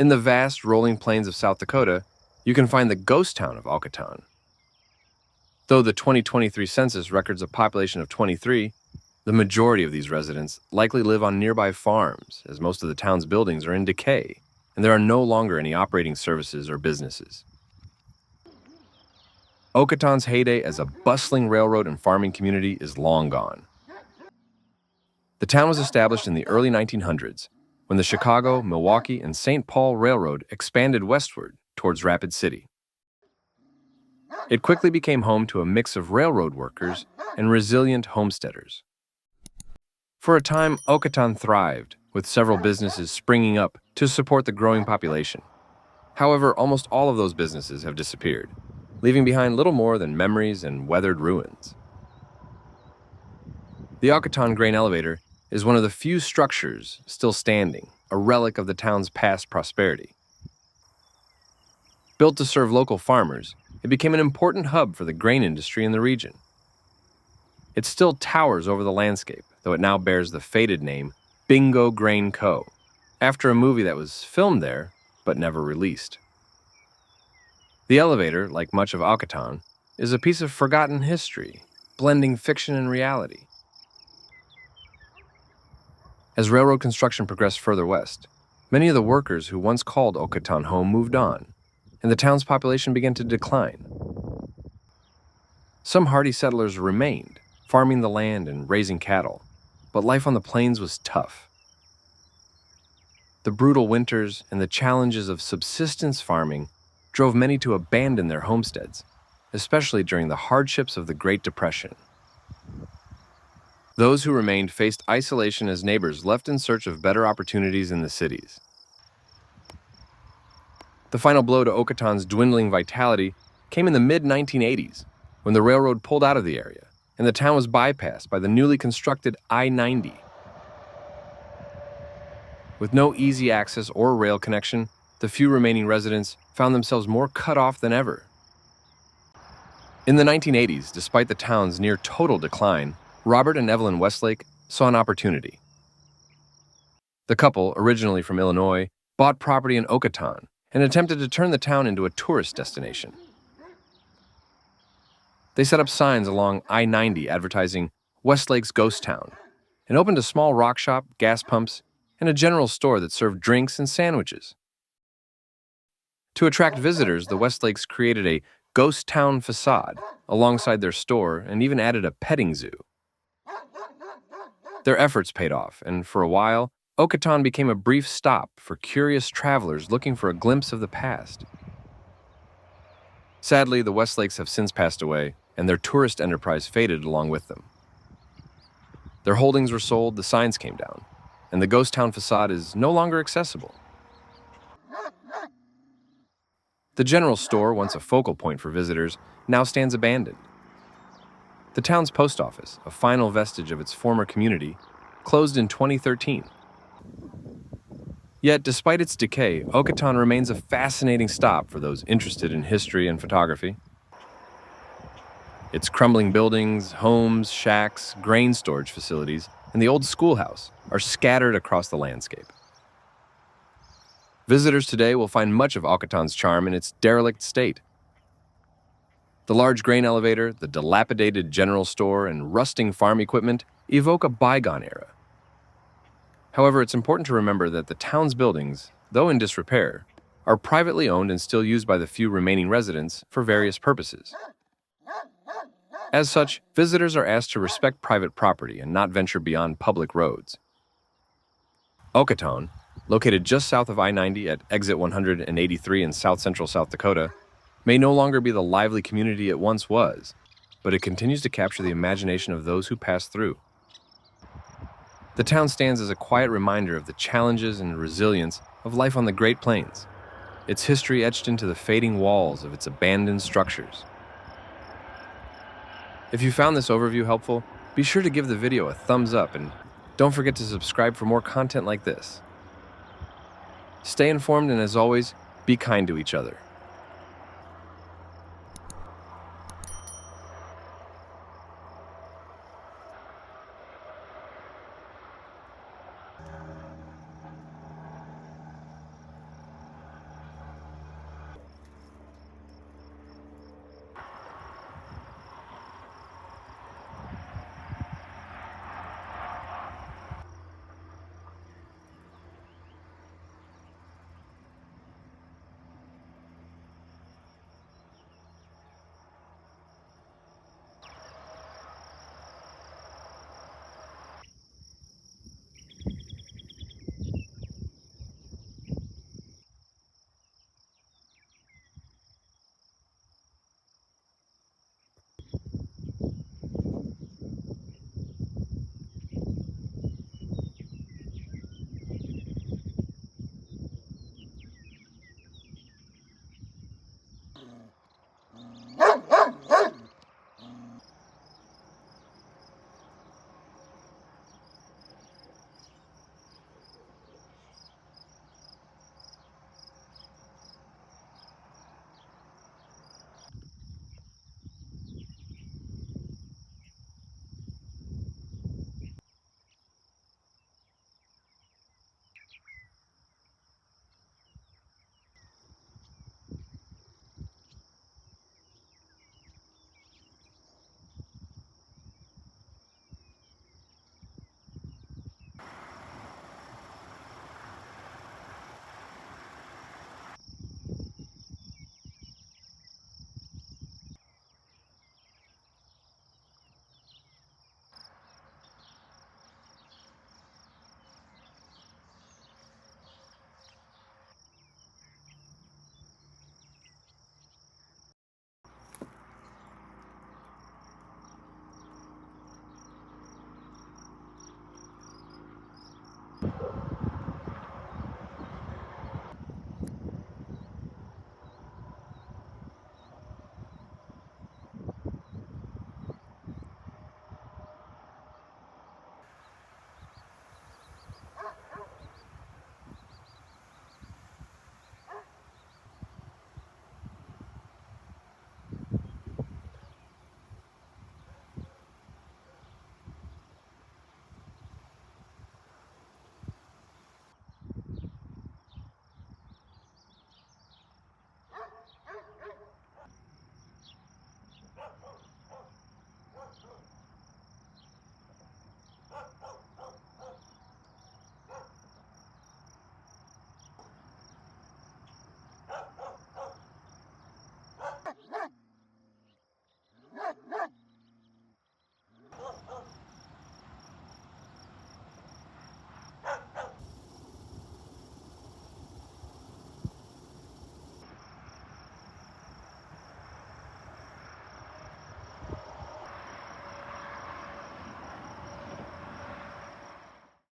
In the vast rolling plains of South Dakota, you can find the ghost town of Okaton. Though the 2023 census records a population of 23, the majority of these residents likely live on nearby farms, as most of the town's buildings are in decay, and there are no longer any operating services or businesses. Okaton's heyday as a bustling railroad and farming community is long gone. The town was established in the early 1900s when the Chicago, Milwaukee, and St. Paul Railroad expanded westward towards Rapid City. It quickly became home to a mix of railroad workers and resilient homesteaders. For a time, Okaton thrived, with several businesses springing up to support the growing population. However, almost all of those businesses have disappeared, leaving behind little more than memories and weathered ruins. The Okaton grain elevator is one of the few structures still standing, a relic of the town's past prosperity. Built to serve local farmers, it became an important hub for the grain industry in the region. It still towers over the landscape, though it now bears the faded name Bingo Grain Co., after a movie that was filmed there but never released. The elevator, like much of Okaton, is a piece of forgotten history, blending fiction and reality. As railroad construction progressed further west, many of the workers who once called Okaton home moved on, and the town's population began to decline. Some hardy settlers remained, farming the land and raising cattle, but life on the plains was tough. The brutal winters and the challenges of subsistence farming drove many to abandon their homesteads, especially during the hardships of the Great Depression. Those who remained faced isolation as neighbors left in search of better opportunities in the cities. The final blow to Okaton's dwindling vitality came in the mid-1980s, when the railroad pulled out of the area, and the town was bypassed by the newly constructed I-90. With no easy access or rail connection, the few remaining residents found themselves more cut off than ever. In the 1980s, despite the town's near total decline, Robert and Evelyn Westlake saw an opportunity. The couple, originally from Illinois, bought property in Okaton and attempted to turn the town into a tourist destination. They set up signs along I-90 advertising Westlake's Ghost Town and opened a small rock shop, gas pumps, and a general store that served drinks and sandwiches. To attract visitors, the Westlakes created a ghost town facade alongside their store and even added a petting zoo. Their efforts paid off, and for a while, Okaton became a brief stop for curious travelers looking for a glimpse of the past. Sadly, the Westlakes have since passed away, and their tourist enterprise faded along with them. Their holdings were sold, the signs came down, and the ghost town facade is no longer accessible. The general store, once a focal point for visitors, now stands abandoned. The town's post office, a final vestige of its former community, closed in 2013. Yet, despite its decay, Okaton remains a fascinating stop for those interested in history and photography. Its crumbling buildings, homes, shacks, grain storage facilities, and the old schoolhouse are scattered across the landscape. Visitors today will find much of Okaton's charm in its derelict state. The large grain elevator, the dilapidated general store, and rusting farm equipment evoke a bygone era. However, it's important to remember that the town's buildings, though in disrepair, are privately owned and still used by the few remaining residents for various purposes. As such, visitors are asked to respect private property and not venture beyond public roads. Okaton, located just south of I-90 at exit 183 in south-central South Dakota, may no longer be the lively community it once was, but it continues to capture the imagination of those who pass through. The town stands as a quiet reminder of the challenges and resilience of life on the Great Plains, its history etched into the fading walls of its abandoned structures. If you found this overview helpful, be sure to give the video a thumbs up and don't forget to subscribe for more content like this. Stay informed and, as always, be kind to each other.